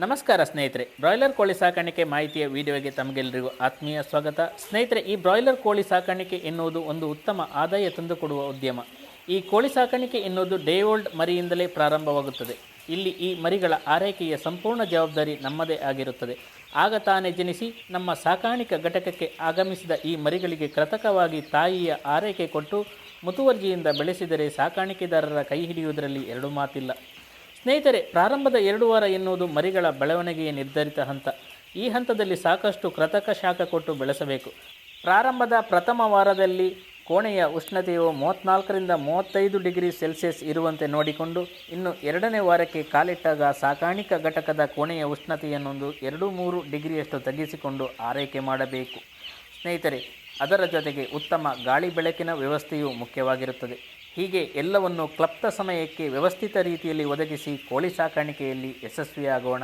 ನಮಸ್ಕಾರ ಸ್ನೇಹಿತರೆ, ಬ್ರಾಯ್ಲರ್ ಕೋಳಿ ಸಾಕಾಣಿಕೆ ಮಾಹಿತಿಯ ವಿಡಿಯೋಗೆ ತಮಗೆಲ್ಲರಿಗೂ ಆತ್ಮೀಯ ಸ್ವಾಗತ. ಸ್ನೇಹಿತರೆ, ಈ ಬ್ರಾಯ್ಲರ್ ಕೋಳಿ ಸಾಕಾಣಿಕೆ ಎನ್ನುವುದು ಒಂದು ಉತ್ತಮ ಆದಾಯ ತಂದುಕೊಡುವ ಉದ್ಯಮ. ಈ ಕೋಳಿ ಸಾಕಾಣಿಕೆ ಎನ್ನುವುದು ಡೇ ಓಲ್ಡ್ ಮರಿಯಿಂದಲೇ ಪ್ರಾರಂಭವಾಗುತ್ತದೆ. ಇಲ್ಲಿ ಈ ಮರಿಗಳ ಆರೈಕೆಯ ಸಂಪೂರ್ಣ ಜವಾಬ್ದಾರಿ ನಮ್ಮದೇ ಆಗಿರುತ್ತದೆ. ಆಗ ತಾನೇ ಜನಿಸಿ ನಮ್ಮ ಸಾಕಾಣಿಕಾ ಘಟಕಕ್ಕೆ ಆಗಮಿಸಿದ ಈ ಮರಿಗಳಿಗೆ ಕೃತಕವಾಗಿ ತಾಯಿಯ ಆರೈಕೆ ಕೊಟ್ಟು ಮುತುವರ್ಜಿಯಿಂದ ಬೆಳೆಸಿದರೆ ಸಾಕಾಣಿಕೆದಾರರ ಕೈ ಹಿಡಿಯುವುದರಲ್ಲಿ ಎರಡು ಮಾತಿಲ್ಲ. ಸ್ನೇಹಿತರೆ, ಪ್ರಾರಂಭದ 2 ವಾರ ಎನ್ನುವುದು ಮರಿಗಳ ಬೆಳವಣಿಗೆಯ ನಿರ್ಧರಿತ ಹಂತ. ಈ ಹಂತದಲ್ಲಿ ಸಾಕಷ್ಟು ಕೃತಕ ಶಾಖ ಕೊಟ್ಟು ಬೆಳೆಸಬೇಕು. ಪ್ರಾರಂಭದ ಪ್ರಥಮ ವಾರದಲ್ಲಿ ಕೋಣೆಯ ಉಷ್ಣತೆಯು 34ರಿಂದ 35 ಡಿಗ್ರಿ ಸೆಲ್ಸಿಯಸ್ ಇರುವಂತೆ ನೋಡಿಕೊಂಡು, ಇನ್ನು 2ನೇ ವಾರಕ್ಕೆ ಕಾಲಿಟ್ಟಾಗ ಸಾಕಾಣಿಕಾ ಘಟಕದ ಕೋಣೆಯ ಉಷ್ಣತೆಯನ್ನು 2-3 ಡಿಗ್ರಿಯಷ್ಟು ತಗ್ಗಿಸಿಕೊಂಡು ಆರೈಕೆ ಮಾಡಬೇಕು. ಸ್ನೇಹಿತರೆ, ಅದರ ಜೊತೆಗೆ ಉತ್ತಮ ಗಾಳಿ ಬೆಳಕಿನ ವ್ಯವಸ್ಥೆಯೂ ಮುಖ್ಯವಾಗಿರುತ್ತದೆ. ಹೀಗೆ ಎಲ್ಲವನ್ನು ಕ್ಲಪ್ತ ಸಮಯಕ್ಕೆ ವ್ಯವಸ್ಥಿತ ರೀತಿಯಲ್ಲಿ ಒದಗಿಸಿ ಕೋಳಿ ಸಾಕಾಣಿಕೆಯಲ್ಲಿ ಯಶಸ್ವಿಯಾಗೋಣ.